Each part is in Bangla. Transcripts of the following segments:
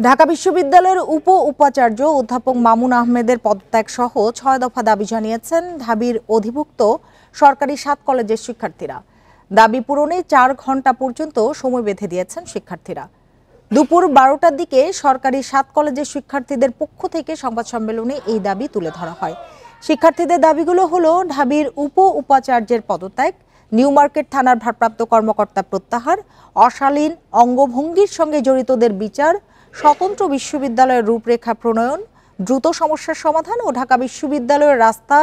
ঢাকা বিশ্ববিদ্যালয়ের উপাচার্য অধ্যাপক মামুন আহমেদের পদত্যাগ সহ ৬ দফা দাবি জানিয়েছেন ঢাবির অধিভুক্ত সরকারি ৭ কলেজের শিক্ষার্থীরা। দাবি পূরণে ৪ ঘণ্টা পর্যন্ত সময় বেঁধে দিয়েছেন শিক্ষার্থীরা। দুপুর ১২টার দিকে সরকারি ৭ কলেজের শিক্ষার্থীদের পক্ষ থেকে সংবাদ সম্মেলনে এই দাবি তুলে ধরা হয়। শিক্ষার্থীদের দাবিগুলো হলো ঢাবির উপাচার্যের পদত্যাগ, নিউ মার্কেট থানার ভারপ্রাপ্ত কর্মকর্তা প্রত্যাহার, অশালীন অঙ্গভঙ্গির সঙ্গে জড়িতদের বিচার, স্বতন্ত্র বিশ্ববিদ্যালয়ের রূপরেখা প্রণয়ন, দ্রুত সমস্যার সমাধান ও ঢাকা বিশ্ববিদ্যালয়ের রাস্তা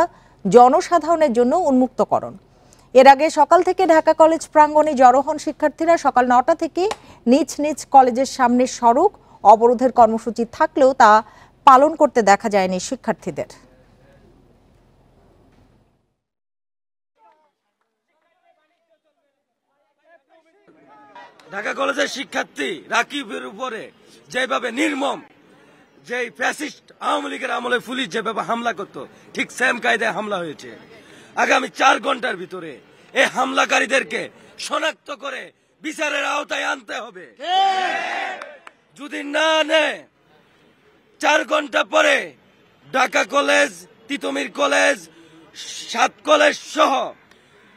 জনসাধারণের জন্য উন্মুক্তকরণ। এর আগে সকাল থেকে ঢাকা কলেজ প্রাঙ্গণে জড়ো হন শিক্ষার্থীরা। সকাল ৯টা থেকে নিজ নিজ কলেজের সামনের সড়ক অবরোধের কর্মসূচি থাকলেও তা পালন করতে দেখা যায়নি শিক্ষার্থীদের। ঢাকা কলেজের শিক্ষার্থী রাকিবের উপরে যেভাবে নির্মম, যে ফ্যাসিস্ট আওয়ামী লীগের আমলে পুলিশ যেভাবে হামলা করতো, ঠিক সেম কায়দায় হামলা হয়েছে। আগামী ৪ ঘন্টার ভিতরে এই হামলাকারীদেরকে শনাক্ত করে বিচারের আওতায় আনতে হবে। যদি না নেয়, ৪ ঘন্টা পরে Dhaka college, Titumir college, ৭ college সহ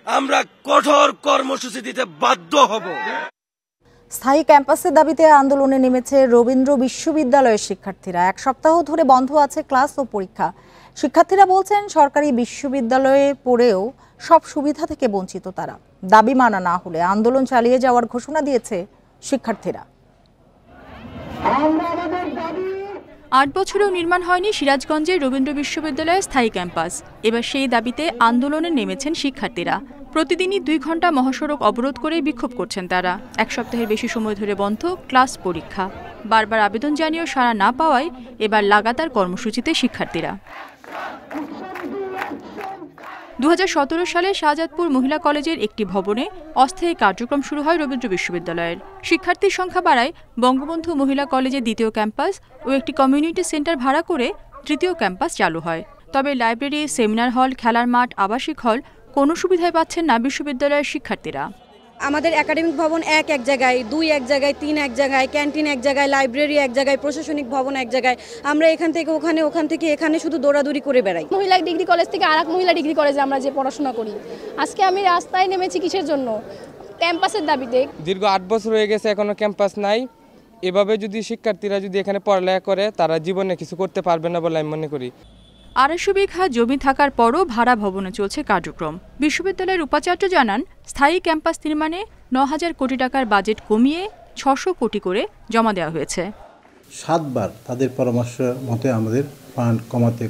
আমরা কঠোর কর্মসূচি দিতে বাধ্য হব। স্থায়ী ক্যাম্পাসের দাবিতে আন্দোলনে নেমেছে রবীন্দ্র বিশ্ববিদ্যালয়ের শিক্ষার্থীরা। ১ সপ্তাহ ধরে বন্ধ আছে ক্লাস ও পরীক্ষা। শিক্ষার্থীরা বলছেন, সরকারি বিশ্ববিদ্যালয়ে পড়েও সব সুবিধা থেকে বঞ্চিত তারা। দাবি মানা না হলে আন্দোলন চালিয়ে যাওয়ার ঘোষণা দিয়েছে শিক্ষার্থীরা। ৮ বছরেও নির্মাণ হয়নি সিরাজগঞ্জের রবীন্দ্র বিশ্ববিদ্যালয়ের স্থায়ী ক্যাম্পাস। এবার সেই দাবিতে আন্দোলনে নেমেছেন শিক্ষার্থীরা। প্রতিদিনই ২ ঘণ্টা মহাসড়ক অবরোধ করে বিক্ষোভ করছেন তারা। ১ সপ্তাহের বেশি সময় ধরে বন্ধ ক্লাস পরীক্ষা। বারবার আবেদন জানিয়েও সাড়া না পাওয়ায় এবার লাগাতার কর্মসূচিতে শিক্ষার্থীরা। ২০১৭ সালে শাহজাদপুর মহিলা কলেজের একটি ভবনে অস্থায়ী কার্যক্রম শুরু হয় রবীন্দ্র বিশ্ববিদ্যালয়ের। শিক্ষার্থীর সংখ্যা বাড়ায় বঙ্গবন্ধু মহিলা কলেজের ২য় ক্যাম্পাস ও একটি কমিউনিটি সেন্টার ভাড়া করে ৩য় ক্যাম্পাস চালু হয়। তবে লাইব্রেরি, সেমিনার হল, খেলার মাঠ, আবাসিক হল কোনো সুবিধাই পাচ্ছেন না বিশ্ববিদ্যালয়ের শিক্ষার্থীরা। আমাদের একাডেমিক ভবন এক জায়গায়, ২ এক জায়গায়, ৩ এক জায়গায়, ক্যান্টিন এক জায়গায়, লাইব্রেরি এক জায়গায়, প্রশাসনিক ভবন এক জায়গায়। আমরা এখান থেকে ওখানে, ওখান থেকে এখানে শুধু দৌড়াদৌড়ি করে বেড়াই। মহিলা ডিগ্রি কলেজ থেকে আরেক মহিলা ডিগ্রি কলেজে আমরা যে পড়াশোনা করি। আজকে আমি রাস্তায় নেমেছি কিসের জন্য? ক্যাম্পাসের দাবিতে। দীর্ঘ ৮ বছর হয়ে গেছে, এখনো ক্যাম্পাস নাই। এভাবে যদি শিক্ষার্থীরা যদি এখানে পড়ালেখা করে, তারা জীবনে কিছু করতে পারবে না বলে আমি মনে করি। ২৫০ বিঘা জমি থাকার পরও ভাড়া ভবনে চলছে কার্যক্রম। বিশ্ববিদ্যালয়ের উপাচার্য জানান, স্থায়ী ক্যাম্পাস নির্মাণে ৯,০০০ কোটি টাকার বাজেট কমিয়ে ৬০০ কোটি করে জমা দেওয়া হয়েছে। ৭ বার তাদের পরামর্শ মতে আমাদের ফান্ড কমাতে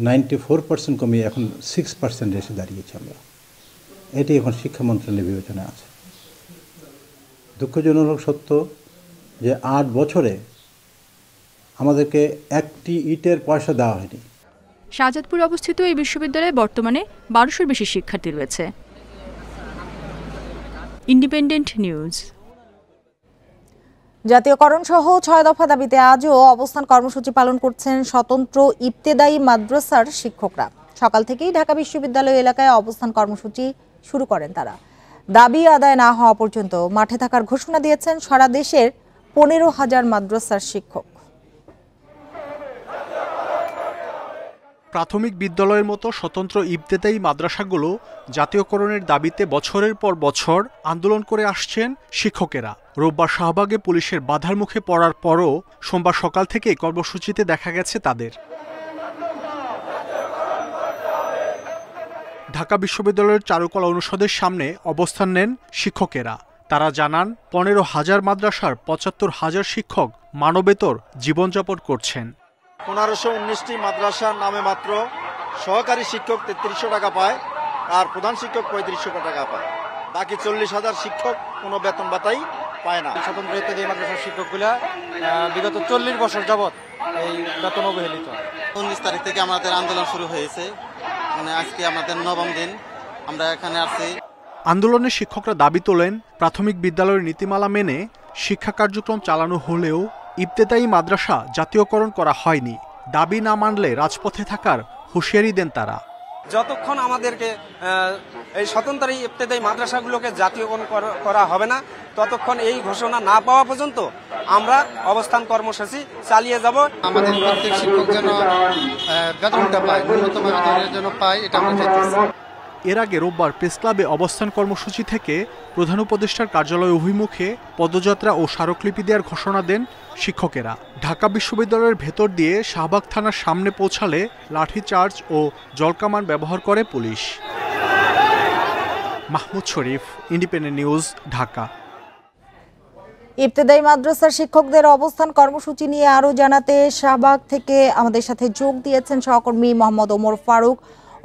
94% কমিয়ে এখন 6% এসে দাঁড়িয়েছি আমরা। এটি এখন শিক্ষা মন্ত্রণালয়ের বিবেচনায় আছে। দুঃখজনক সত্য যে ৮ বছরে আমাদেরকে একটি ইটের পয়সা দেওয়া হয়নি। শাহজাদপুরে অবস্থিত এই বিশ্ববিদ্যালয়ে বর্তমানে ১২০০-র বেশি শিক্ষার্থী রয়েছে। Independent news. জাতীয়করণ সহ ৬ দফা দাবিতে আজও অবস্থান কর্মসূচি পালন করছেন স্বতন্ত্র ইবতেদায়ী মাদ্রাসার শিক্ষকরা। সকাল থেকেই ঢাকা বিশ্ববিদ্যালয় এলাকায় অবস্থান কর্মসূচি শুরু করেন তারা। দাবি আদায় না হওয়া পর্যন্ত মাঠে থাকার ঘোষণা দিয়েছেন সারা দেশের ১৫,০০০ মাদ্রাসার শিক্ষক। প্রাথমিক বিদ্যালয়ের মতো স্বতন্ত্র ইবতেদায়ী মাদ্রাসাগুলো জাতীয়করণের দাবিতে বছরের পর বছর আন্দোলন করে আসছেন শিক্ষকেরা। রোববার শাহবাগে পুলিশের বাধার মুখে পড়ার পরও সোমবার সকাল থেকে কর্মসূচিতে দেখা গেছে তাদের। ঢাকা বিশ্ববিদ্যালয়ের চারুকলা অনুষদের সামনে অবস্থান নেন শিক্ষকেরা। তারা জানান, ১৫,০০০ মাদ্রাসার ৭৫,০০০ শিক্ষক মানবেতর জীবনযাপন করছেন। ১৫১৯টি মাদ্রাসার নামে মাত্র সহকারী শিক্ষক ৩৩০০ টাকা পায়, আর প্রধান শিক্ষক ৩৫০০ টাকা পায়। বাকি ৪০,০০০ শিক্ষক কোনো বেতন ভাতাই পায় না। স্বতন্ত্র ইত্যাদি মাদ্রাসার শিক্ষকগুলা বিগত ৪০ বছর যাবৎ এই বেতন অবহেলিত। ১৯ তারিখ থেকে আমাদের আন্দোলন শুরু হয়েছে, মানে আজকে আমাদের ৯ম দিন আমরা এখানে আছি। আন্দোলনে শিক্ষকরা দাবি তোলেন, প্রাথমিক বিদ্যালয়ের নীতিমালা মেনে শিক্ষা কার্যক্রম চালানো হলেও ইবতেদায়ী মাদ্রাসা জাতীয়করণ করা হয়নি। দাবি না মানলে রাজপথে থাকার হুঁশিয়ারি দেন তারা। যতক্ষণ আমাদেরকে এই স্বতন্ত্র ইবতেদায়ী মাদ্রাসাগুলোকে জাতীয়করণ করা হবে না, ততক্ষণ এই ঘোষণা না পাওয়া পর্যন্ত আমরা অবস্থান কর্মসূচি চালিয়ে যাব। আমাদের প্রত্যেক শিক্ষক যেন বেতনটা পায়, ন্যূনতম বেতনের জন্য পায়, এটা আমরা চাইতেছি। এর আগে রোববার প্রেসক্লাবে অবস্থান কর্মসূচি থেকে প্রধান উপদেষ্টার কার্যালয় অভিমুখে পদযাত্রা ও স্মারকলিপি দেওয়ার ঘোষণা দেন শিক্ষকেরা। ঢাকা বিশ্ববিদ্যালয়ের ভেতর দিয়ে শাহবাগ থানার সামনে পৌঁছালে লাঠিচার্জ ও জলকামান ব্যবহার করে পুলিশ। মাহমুদ শরীফ, ইন্ডিপেন্ডেন্ট নিউজ, ঢাকা। ইবতেদায়ী মাদ্রাসার শিক্ষকদের অবস্থান কর্মসূচি নিয়ে আরো জানাতে শাহবাগ থেকে আমাদের সাথে যোগ দিয়েছেন সহকর্মী মোহাম্মদ ওমর ফারুক।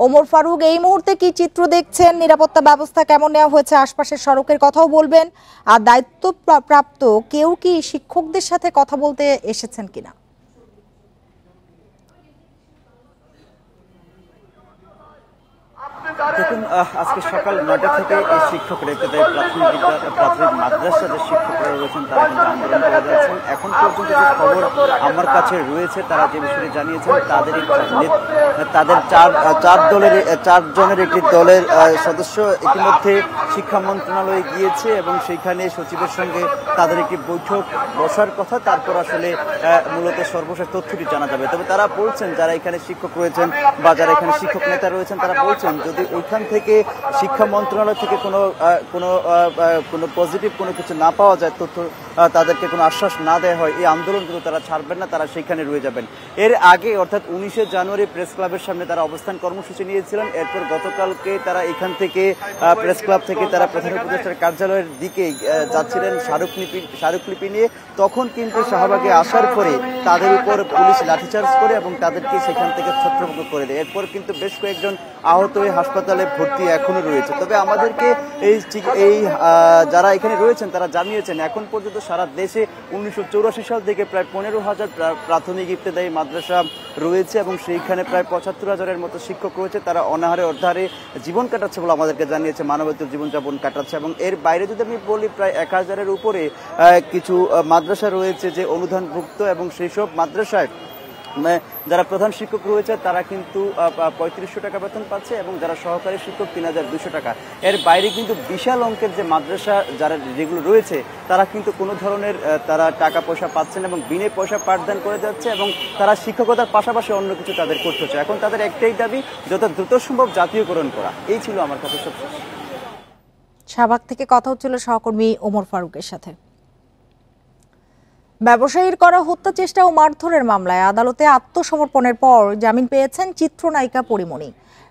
ওমর ফারুক, এই মুহূর্তে কি চিত্র দেখছেন? নিরাপত্তা ব্যবস্থা কেমন নেওয়া হয়েছে? আশপাশের সড়কের কথাও বলবেন। আর দায়িত্বপ্রাপ্ত কেউ কি শিক্ষকদের সাথে কথা বলতে এসেছেন কিনা? দেখুন, আজকে সকাল 9টা থেকে এই শিক্ষকরা ইবতেদায়ী প্রাথমিক মাদ্রাসা যে শিক্ষকরা রয়েছেন তারা কিন্তু আন্দোলন করে যাচ্ছেন। এখন পর্যন্ত যে খবর আমার কাছে রয়েছে, তারা যে বিষয়ে জানিয়েছেন তাদের চারজনের একটি দলের সদস্য ইতিমধ্যে শিক্ষা মন্ত্রণালয়ে গিয়েছে এবং সেইখানে সচিবের সঙ্গে তাদের একটি বৈঠক বসার কথা। তারপর আসলে মূলত সর্বশেষ তথ্যটি জানা যাবে। তবে তারা বলছেন, যারা এখানে শিক্ষক রয়েছেন বা যারা এখানে শিক্ষক নেতা রয়েছেন, তারা বলছেন যদি ওইখান থেকে শিক্ষা মন্ত্রণালয় থেকে কোনো পজিটিভ কোনো কিছু না পাওয়া যায়, তথ্য তাদেরকে কোনো আশ্বাস না দেওয়া হয়, এই আন্দোলন কিন্তু তারা ছাড়বেন না, তারা সেখানে রয়ে যাবেন। এর আগে অর্থাৎ 19শে জানুয়ারি প্রেস ক্লাবের সামনে তারা অবস্থান কর্মসূচি নিয়েছিলেন। এরপর গতকালকে তারা এখান থেকে প্রেস ক্লাব থেকে তারা প্রধান উপদেষ্টার কার্যালয়ের দিকে যাচ্ছিলেন স্মারকলিপি নিয়ে। তখন কিন্তু শাহবাগে আসার পরে তাদের উপর পুলিশ লাঠিচার্জ করে এবং তাদেরকে সেখান থেকে ছত্রভঙ্গ করে দেয়। এরপর কিন্তু বেশ কয়েকজন আহত হয়ে হাসপাতালে ভর্তি এখনো রয়েছে। তবে আমাদেরকে এই যারা এখানে রয়েছেন তারা জানিয়েছেন এখন পর্যন্ত সারা দেশে 1984 সাল থেকে প্রায় 15,000 প্রাথমিক ইবতেদায়ী মাদ্রাসা রয়েছে এবং সেইখানে প্রায় 75,000-এর মতো শিক্ষক রয়েছে। তারা অনাহারে অর্ধাহারে জীবন কাটাচ্ছে বলে আমাদেরকে জানিয়েছে, মানবেতর জীবনযাপন কাটাচ্ছে। এবং এর বাইরে যদি আমি বলি, প্রায় 1000-এর উপরে কিছু মাদ্রাসা রয়েছে যে অনুদানভুক্ত এবং সেই সব মাদ্রাসায় যারা প্রধান শিক্ষক রয়েছে তারা কিন্তু 3500 টাকা বেতন পাচ্ছে এবং যারা সহকারী শিক্ষক 3200 টাকা। এর বাইরে কিন্তু বিশাল অঙ্কের যে মাদ্রাসা যারা যেগুলো রয়েছে তারা কিন্তু কোনো ধরনের তারা টাকা পয়সা পাচ্ছেন এবং বিনে পয়সা পাঠদান করে যাচ্ছে এবং তারা শিক্ষকতার পাশাপাশি অন্য কিছু তাদের করতে হচ্ছে। এখন তাদের একটাই দাবি, যত দ্রুত সম্ভব জাতীয়করণ করা। এই ছিল আমার কাছে সবশেষ। শাহবাগ থেকে কথা হচ্ছিল সহকর্মী ওমর ফারুকের সাথে। ব্যবসায়ীর করা হত্যা চেষ্টা ও মারধরের মামলায় আদালতে আত্মসমর্পণের পর জামিন পেয়েছেন চিত্রনায়িকা পরিমণি।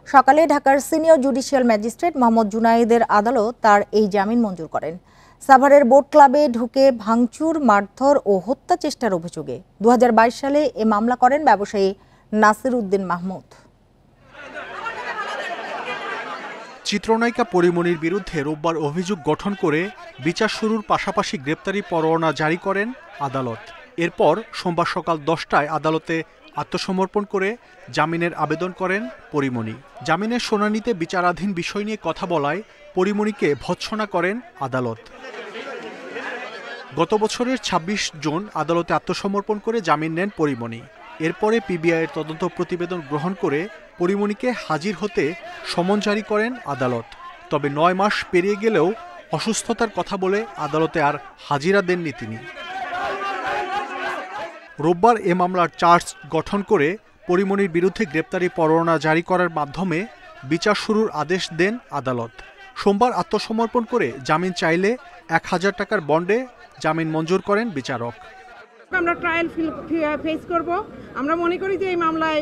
সকালে ঢাকার সিনিয়র জুডিশিয়াল ম্যাজিস্ট্রেট মোহাম্মদ জুনায়েদের আদালত তার এই জামিন মঞ্জুর করেন। সাভারের বোট ক্লাবে ঢুকে ভাঙচুর, মারধর ও হত্যা চেষ্টার অভিযোগে 2022 সালে এ মামলা করেন ব্যবসায়ী নাসির উদ্দিন মাহমুদ। চিত্রনায়িকা পরিমণির বিরুদ্ধে রোববার অভিযোগ গঠন করে বিচার শুরুর পাশাপাশি গ্রেপ্তারি পরোয়ানা জারি করেন আদালত। এরপর সোমবার সকাল 10টায় আদালতে আত্মসমর্পণ করে জামিনের আবেদন করেন পরিমণি। জামিনের শুনানিতে বিচারাধীন বিষয় নিয়ে কথা বলায় পরিমণিকে ভৎসনা করেন আদালত। গত বছরের 26 জুন আদালতে আত্মসমর্পণ করে জামিন নেন পরিমণি। এরপরে পিবিআইয়ের তদন্ত প্রতিবেদন গ্রহণ করে পরিমণিকে হাজির হতে সমন জারি করেন আদালত। তবে 9 মাস পেরিয়ে গেলেও অসুস্থতার কথা বলে আদালতে আর হাজিরা দেননি তিনি। রোববার এ মামলার চার্জ গঠন করে পরিমণির বিরুদ্ধে গ্রেপ্তারি পরোয়ানা জারি করার মাধ্যমে বিচার শুরুর আদেশ দেন আদালত। সোমবার আত্মসমর্পণ করে জামিন চাইলে 1000 টাকার বন্ডে জামিন মঞ্জুর করেন বিচারক। আমরা ট্রায়াল ফেস করব। আমরা মনে করি যে এই মামলায়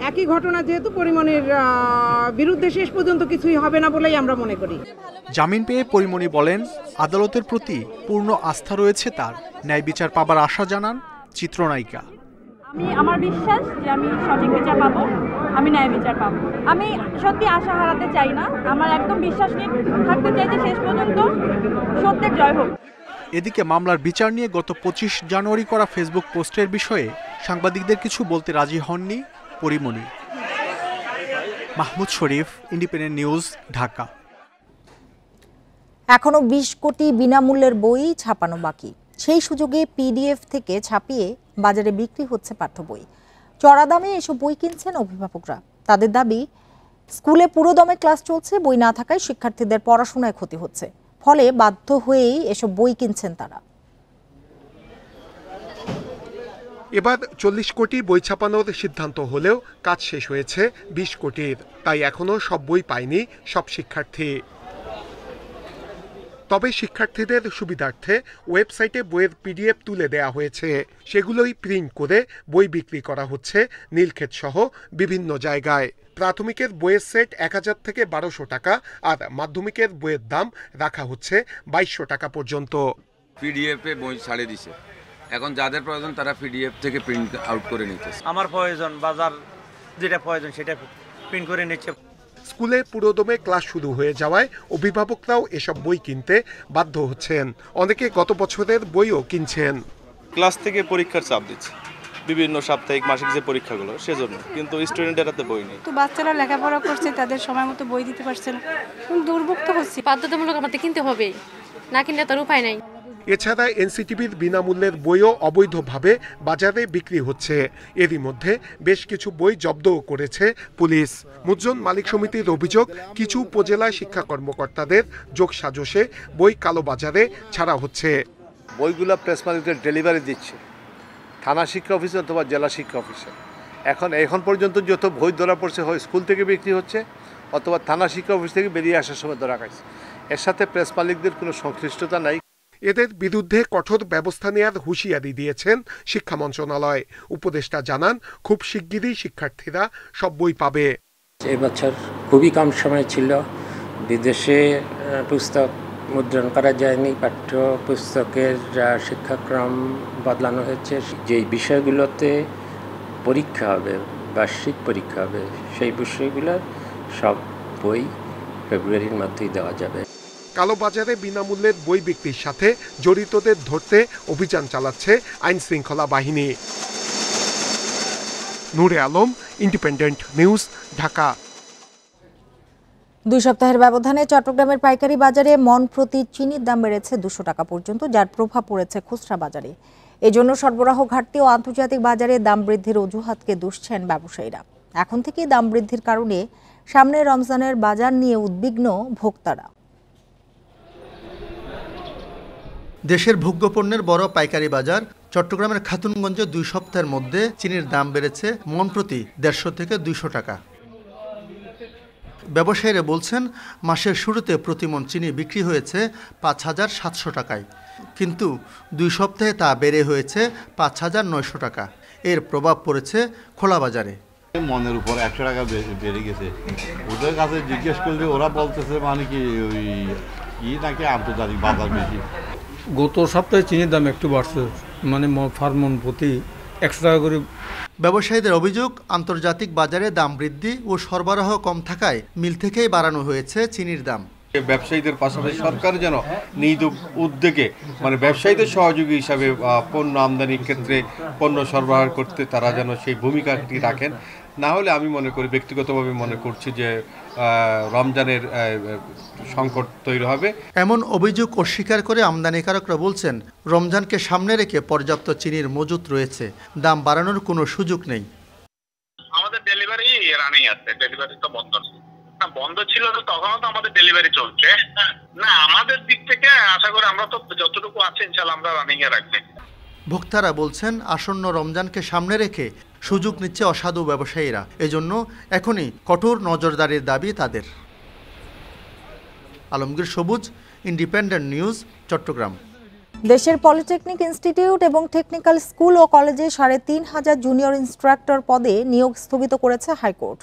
একই ঘটনা যেহেতু পরিমণির বিরুদ্ধে শেষ পর্যন্ত কিছুই হবে না বলেই আমরা মনে করি। জামিন পেয়ে পরিমণি বলেন, আদালতের প্রতি পূর্ণ আস্থা রয়েছে তার। ন্যায় বিচার পাবার আশা জানান চিত্রনায়িকা। আমার বিশ্বাস যে আমি সঠিক বিচার পাবো, আমি ন্যায় বিচার পাবো। আমি সত্যি আশা হারাতে চাই না, আমার একদম বিশ্বাস নিয়ে থাকতে চাই যে শেষ পর্যন্ত সত্যের জয় হোক। এদিকে মামলার বিচার নিয়ে গত 25 জানুয়ারি করা ফেসবুক পোস্টের বিষয়ে সাংবাদিকদের কিছু বলতে রাজি হননি পরিমণি। মাহমুদ শরীফ, ইন্ডিপেন্ডেন্ট নিউজ, ঢাকা। এখনো 20 কোটি বিনামূল্যের বই ছাপানো বাকি। সেই সুযোগে পিডিএফ থেকে ছাপিয়ে বাজারে বিক্রি হচ্ছে পাঠ্য বই। চড়া দামে এসব বই কিনছেন অভিভাবকরা। তাদের দাবি, স্কুলে পুরোদমে ক্লাস চলছে, বই না থাকায় শিক্ষার্থীদের পড়াশোনায় ক্ষতি হচ্ছে, ফলে বাধ্য হয়েই এসব বই কিনছেন তারা। এবার 40 কোটি বই ছাপানোর সিদ্ধান্ত হলেও কাজ শেষ হয়েছে 20 কোটির, তাই এখনো সব বই পায়নি সব শিক্ষার্থী। তবে শিক্ষার্থীদের সুবিধার্থে ওয়েবসাইটে বইয়ের PDF তুলে দেয়া হয়েছে, সেগুলোই প্রিন্ট করে বই বিক্রি করা হচ্ছে নীলক্ষেত সহ বিভিন্ন জায়গায়। প্রাথমিকের বইয়ের সেট 1000 থেকে 1200 টাকা, আর মাধ্যমিকের বইয়ের দাম রাখা হচ্ছে 2200 টাকা পর্যন্ত। PDF এ বই ছাড়ে দিছে, এখন যাদের প্রয়োজন তারা PDF থেকে প্রিন্ট আউট করে নিতেছে। আমার প্রয়োজন বাজার যেটা প্রয়োজন সেটা প্রিন্ট করে নিচ্ছে। স্কুলে পুরোদমে ক্লাস শুরু হয়ে যাওয়ায় অভিভাবকরাও এসব বই কিনতে বাধ্য হচ্ছেন। অনেকে গত বছরের বইও কিনছেন। ক্লাস থেকে পরীক্ষার চাপ দিচ্ছে, বিভিন্ন সাপ্তাহিক মাসিক যে পরীক্ষাগুলো সেজন্য, কিন্তু স্টুডেন্টের হাতে বই নেই। তো বাচ্চারা লেখাপড়া করছে, তাদের সময় মতো বই দিতে পারছে না, দুর্ভোগ তো হচ্ছে। বাধ্যতামূলক আমাদের কিনতে হবে, না কিনলে তার উপায় নাই। এছাড়া NCTVর বিনামূল্যের বইও অবৈধভাবে বাজারে বিক্রি হচ্ছে। এরই মধ্যে বেশ কিছু বই জব্দও করেছে পুলিশ। মুদ্রণ মালিক সমিতির অভিযোগ, কিছু উপজেলা শিক্ষা কর্মকর্তাদের যোগসাজশে বই কালোবাজারে ছাড়া হচ্ছে। বইগুলো প্রেস মালিকদের ডেলিভারি দিচ্ছে থানা শিক্ষা অফিসে অথবা জেলা শিক্ষা অফিসে। এখন পর্যন্ত যত বই ধরা পড়ছে হয় স্কুল থেকে বিক্রি হচ্ছে অথবা থানা শিক্ষা অফিস থেকে বেরিয়ে আসার সময় ধরা খাইছে। এর সাথে প্রেস মালিকদের কোনো সংশ্লিষ্টতা নাই। এদের বিরুদ্ধে কঠোর ব্যবস্থা নেওয়ার হুঁশিয়ারি দিয়েছেন শিক্ষা মন্ত্রণালয়। উপদেষ্টা জানান, খুব শিগগিরই শিক্ষার্থীরা সব বই পাবে। এবছর খুবই কম সময় ছিল, বিদেশে পুস্তক মুদ্রণ করা যায়নি, পাঠ্য পুস্তকের শিক্ষাক্রম বদলানো হয়েছে। যেই বিষয়গুলোতে পরীক্ষা হবে, বার্ষিক পরীক্ষা হবে, সেই বিষয়গুলোর সব বই ফেব্রুয়ারির মধ্যেই দেওয়া যাবে। কালোবাজারে বিনামূল্যের বই বিক্রির সাথে জড়িতদের ধরতে অভিযান চালাচ্ছে আইন শৃঙ্খলা বাহিনী। নূরে আলম, ইন্ডিপেন্ডেন্ট নিউজ, ঢাকা। 2 সপ্তাহের ব্যবধানে চট্টগ্রামের পাইকারি বাজারে মন প্রতি চিনির দাম বেড়েছে 200 টাকা পর্যন্ত, যার প্রভাব পড়েছে খুচরা বাজারে। এজন্য সরবরাহ ঘাটতি ও আন্তর্জাতিক বাজারে দাম বৃদ্ধির অজুহাতকে দুষছেন ব্যবসায়ীরা। এখন থেকেই দাম বৃদ্ধির কারণে সামনে রমজানের বাজার নিয়ে উদ্বিগ্ন ভোক্তারা। দেশের ভোগ্যপণ্যের বড় পাইকারি বাজার চট্টগ্রামের খাতুনগঞ্জে 2 সপ্তাহের মধ্যে চিনির দাম বেড়েছে মন প্রতি 150 থেকে 200 টাকা। ব্যবসায়ীরা বলছেন, মাসের শুরুতে প্রতি মন চিনি বিক্রি হয়েছে 5700 টাকায়, কিন্তু 2 সপ্তাহে তা বেড়ে হয়েছে 5900 টাকা। এর প্রভাব পড়েছে খোলা বাজারে। মনের উপর 100 টাকা বেড়ে গেছে। ওদের কাছে জিজ্ঞেস করলে ওরা বলতেছে মানে কি ওই নাকি আন্তর্জাতিক বাজার বেশি। গত সপ্তাহে চিনির দাম একটু বাড়ছে, মানে ফার মন প্রতি 100 টাকা করে। ব্যবসায়ীদের অভিযোগ, আন্তর্জাতিক বাজারে দাম বৃদ্ধি ও সরবরাহ কম থাকায় মিল থেকেই বাড়ানো হয়েছে চিনির দাম। ব্যবসায়ীদের পাশাপাশি সরকার যেন নিজ উদ্যোগে মানে ব্যবসায়ীদের সহযোগী হিসাবে পণ্য আমদানির ক্ষেত্রে পণ্য সরবরাহ করতে তারা যেন সেই ভূমিকাটি রাখেন। না হলে আমি মনে করি, ব্যক্তিগতভাবে মনে করছি যে রমজানের সংকট তৈরি হবে। এমন অভিযোগ অস্বীকার করে আমদানিকারকরা বলছেন, রমজানকে সামনে রেখে পর্যাপ্ত চিনির মজুত রয়েছে, দাম বাড়ানোর কোনো সুযোগ নেই। আমাদের ডেলিভারি রানিং আছে, ডেলিভারি তো বন্ধ ছিল, তো তখনও তো আমাদের ডেলিভারি চলছে। না, আমাদের দিক থেকে আশা করি আমরা তো যতটুকু আছে ইনশাআল্লাহ আমরা রানিং এ রাখবে। ভোক্তারা বলছেন, আসন্ন রমজানকে সামনে রেখে সুযোগ নিচ্ছে অসাধু ব্যবসায়ীরা, এজন্য এখনই কঠোর নজরদারির দাবি তাদের। আলমগীর সবুজ, ইন্ডিপেন্ডেন্ট নিউজ, চট্টগ্রাম। দেশের পলিটেকনিক ইনস্টিটিউট এবং টেকনিক্যাল স্কুল ও কলেজে 3500 জুনিয়র ইন্সট্রাক্টর পদে নিয়োগ স্থগিত করেছে হাইকোর্ট।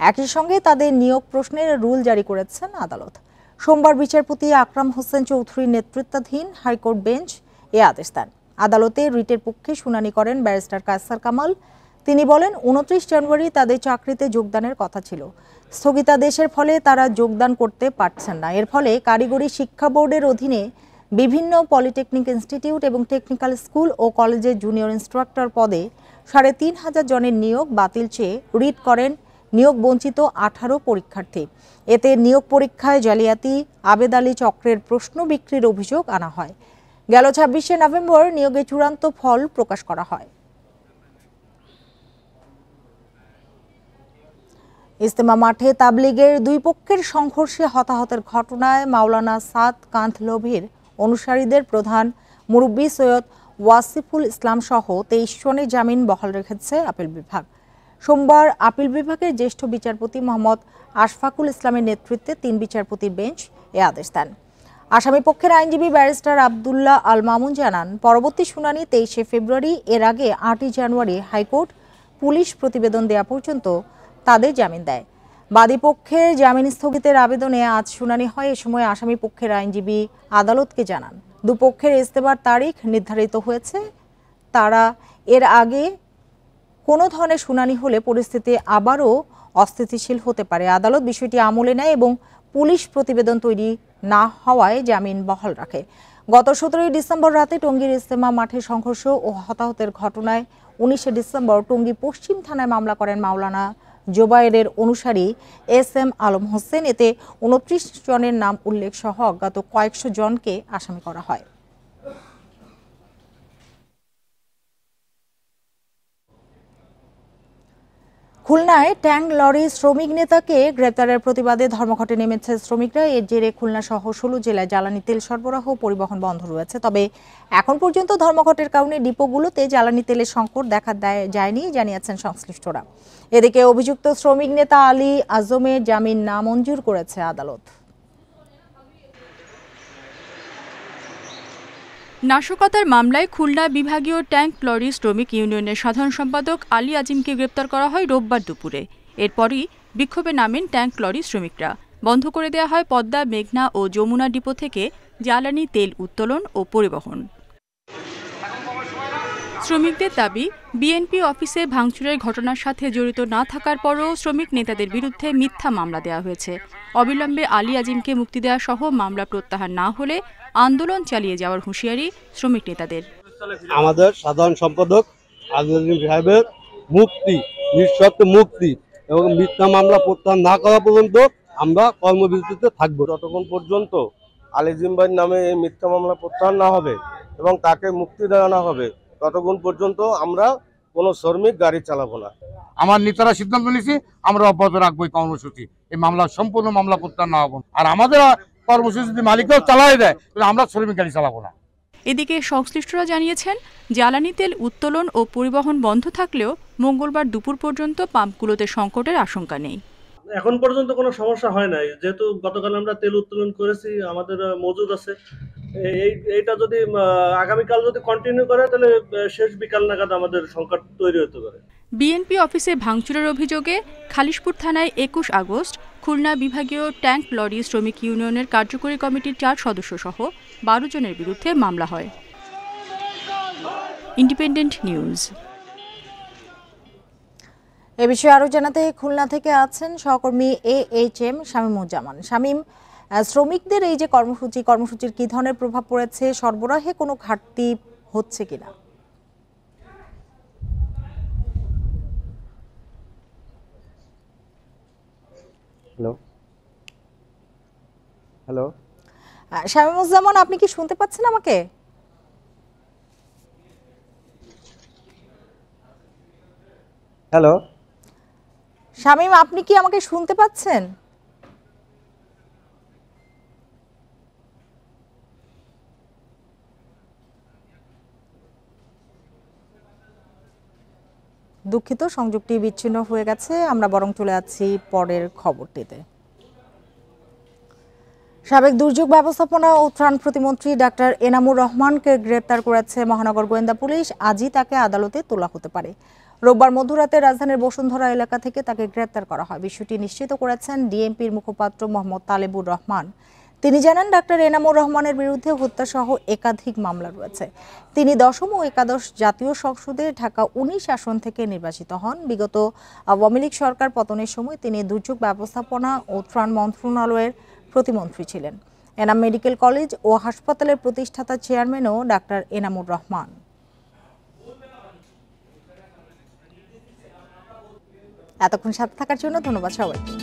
একই সঙ্গে তাদের নিয়োগ প্রশ্নের রুল জারি করেছেন আদালত। সোমবার বিচারপতি আকরাম হোসেন চৌধুরীর নেতৃত্বাধীন হাইকোর্ট বেঞ্চ এ আদেশ দেন। আদালতে রিটের পক্ষে শুনানি করেন ব্যারিস্টার কায়সার কামাল। তিনি বলেন, 29 জানুয়ারি তাদের চাকরিতে যোগদানের কথা ছিল। স্থগিতাদেশের ফলে তারা যোগদান করতে পারছেন না। এর ফলে কারিগরি শিক্ষা বোর্ডের অধীনে বিভিন্ন পলিটেকনিক ইনস্টিটিউট এবং টেকনিক্যাল স্কুল ও কলেজের জুনিয়র ইন্সট্রাক্টর পদে 3500 জনের নিয়োগ বাতিল চেয়ে রিট করেন নিয়োগ বঞ্চিত 18 পরীক্ষার্থী। এতে নিয়োগ পরীক্ষায় জালিয়াতি, আবেদালি চক্রের প্রশ্ন বিক্রির অভিযোগ আনা হয়। গেল 26শে নভেম্বর নিয়োগের চূড়ান্ত ফল প্রকাশ করা হয়। ইজতেমা মাঠে তাবলিগের দুই পক্ষের সংঘর্ষে হতাহতের ঘটনায় মাওলানা সাদ কাঁধলভির অনুসারীদের প্রধান মুরব্বী সৈয়দ ওয়াসিফুল ইসলাম সহ 23 জনের জামিন বহাল রেখেছে আপিল বিভাগ। সোমবার আপিল বিভাগের জ্যেষ্ঠ বিচারপতি মোহাম্মদ আশফাকুল ইসলামের নেতৃত্বে 3 বিচারপতির বেঞ্চ এ আদেশ দেন। আসামি পক্ষের আইনজীবী ব্যারিস্টার আব্দুল্লাহ আল মামুন জানান, পরবর্তী শুনানি 23 ফেব্রুয়ারি, এর আগে 8 জানুয়ারি হাইকোর্ট পুলিশ প্রতিবেদন দেওয়া পর্যন্ত তাদের জামিন দেয়। বাদী পক্ষের জামিন স্থগিতের আবেদনে আজ শুনানি হয়। এ সময় আসামি পক্ষের আইনজীবী আদালতকে জানান, দুপক্ষের ইজতেমার তারিখ নির্ধারিত হয়েছে। তারা এর আগে কোনো ধরনের শুনানি হলে পরিস্থিতি আবারও অস্থিতিশীল হতে পারে। আদালত বিষয়টি আমলে নেয় এবং পুলিশ প্রতিবেদন তৈরি না হওয়ায় জামিন বহাল রাখে। গত 17 ডিসেম্বর রাতে টঙ্গীর ইজতেমা মাঠে সংঘর্ষ ও হতাহতের ঘটনায় 19 ডিসেম্বর টঙ্গী পশ্চিম থানায় মামলা করেন মাওলানা জোবায়েরের অনুসারী SM আলম হোসেন। এতে 29 জনের নাম উল্লেখ সহ অজ্ঞাত কয়েকশো জনকে আসামি করা হয়। খুলনায় ট্যাঙ্ক লরি শ্রমিক নেতাকে গ্রেপ্তারের প্রতিবাদে ধর্মঘটে নেমেছে শ্রমিকরা। এর জেরে খুলনা সহ 16 জেলায় জ্বালানি তেল সরবরাহ পরিবহন বন্ধ রয়েছে। তবে এখন পর্যন্ত ধর্মঘটের কারণে ডিপোগুলোতে জ্বালানি তেলের সংকট দেখা যায়নি জানিয়েছেন সংশ্লিষ্টরা। এদিকে অভিযুক্ত শ্রমিক নেতা আলী আজমের জামিন নামঞ্জুর করেছে আদালত। নাশকতার মামলায় খুলনা বিভাগীয় ট্যাঙ্ক লরি শ্রমিক ইউনিয়নের সাধারণ সম্পাদক আলী আজিমকে গ্রেপ্তার করা হয় রোববার দুপুরে। এরপরই বিক্ষোভে নামেন ট্যাঙ্ক লরি শ্রমিকরা। বন্ধ করে দেওয়া হয় পদ্মা, মেঘনা ও যমুনা ডিপো থেকে জ্বালানি তেল উত্তোলন ও পরিবহন। শ্রমিকদের দাবি, বিএনপি অফিসে ভাঙচুরের ঘটনার সাথে জড়িত না থাকার পরও শ্রমিক নেতাদের বিরুদ্ধে মিথ্যা মামলা দেওয়া হয়েছে। অবিলম্বে আলী আজিমকে মুক্তি দেওয়া সহ মামলা প্রত্যাহার না হলে আন্দোলন চালিয়ে যাওয়ার হুঁশিয়ারি শ্রমিক নেতাদের। আমাদের সাধারণ সম্পাদক আলী আজিম সাহেবের মুক্তি, নিঃশর্ত মুক্তি এবং মিথ্যা মামলা প্রত্যাহার না করা পর্যন্ত আমরা কর্মবিরতিতে থাকবো। যতক্ষণ পর্যন্ত আলী আজিম ভাইয়ের নামে এই মিথ্যা মামলা প্রত্যাহার না হবে এবং তাকে মুক্তি দেওয়া না হবে, ততক্ষণ পর্যন্ত আমরা কোনো শ্রমিক গাড়ি চালাবো না। আমার নেতারা সিদ্ধান্ত নিয়েছি, আমরা অব্যাহত রাখবো এই কর্মসূচি। এই মামলা সম্পূর্ণ মামলা প্রত্যাহার না হবো। আর আমাদের কর্মসূচি যদি মালিকরাও চালাই দেয়, তাহলে আমরা শ্রমিক গাড়ি চালাবো না। এদিকে সংশ্লিষ্টরা জানিয়েছেন, জ্বালানি তেল উত্তোলন ও পরিবহন বন্ধ থাকলেও মঙ্গলবার দুপুর পর্যন্ত পাম্পগুলোতে সংকটের আশঙ্কা নেই। এখন পর্যন্ত কোনো সমস্যা হয় নাই, যেহেতু গতকাল আমরা তেল উত্তোলন করেছি, আমাদের মজুদ আছে। এইটা যদি আগামীকাল যদি কন্টিনিউ করে, তাহলে শেষ বিকাল নাগাদ আমাদের সংকট তৈরি হতে পারে। বিএনপি অফিসে ভাঙচুরের অভিযোগে খালিশপুর থানায় 21 আগস্ট খুলনা বিভাগীয় ট্যাঙ্ক লরি শ্রমিক ইউনিয়নের কার্যকরী কমিটির 4 সদস্য সহ 12 জনের বিরুদ্ধে মামলা হয়। Independent news. এ বিষয়ে আরো জানাতে খুলনা থেকে আছেন সহকর্মী AHM শামীমুজ্জামান। শামীম, শ্রমিকদের এই যে কর্মসূচির কি ধরনের প্রভাব পড়েছে, সরবরাহে কোনো ঘাটতি হচ্ছে কিনা? হ্যালো শামীমুজ্জামান, আপনি কি শুনতে পাচ্ছেন আমাকে? হ্যালো শামীম, আপনি কি আমাকে শুনতে পাচ্ছেন? দুঃখিত, সংযোগটি বিচ্ছিন্ন হয়ে গেছে। আমরা বরং চলে যাচ্ছি পরের খবরটিতে। সাবেক দুর্যোগ ব্যবস্থাপনা ও ত্রাণ প্রতিমন্ত্রী ডাক্তার এনামুর রহমানকে গ্রেপ্তার করেছে মহানগর গোয়েন্দা পুলিশ। আজই তাকে আদালতে তোলা হতে পারে। রোববার মধ্যরাতে রাজধানীর বসুন্ধরা এলাকা থেকে তাকে গ্রেপ্তার করা হয়। বিষয়টি নিশ্চিত করেছেন ডিএমপির মুখপাত্র মোহাম্মদ তালেবুর রহমান। তিনি জানান, ডাক্তার এনামুর রহমানের বিরুদ্ধে হত্যাসহ একাধিক মামলা রয়েছে। তিনি 10ম ও 11শ জাতীয় সংসদে ঢাকা 19 আসন থেকে নির্বাচিত হন। বিগত আওয়ামী লীগ সরকার পতনের সময় তিনি দুর্যোগ ব্যবস্থাপনা ও ত্রাণ মন্ত্রণালয়ের প্রতিমন্ত্রী ছিলেন। এনাম মেডিকেল কলেজ ও হাসপাতালের প্রতিষ্ঠাতা চেয়ারম্যানও ডাক্তার এনামুর রহমান। এতক্ষণ সাথে থাকার জন্য ধন্যবাদ সবাইকে।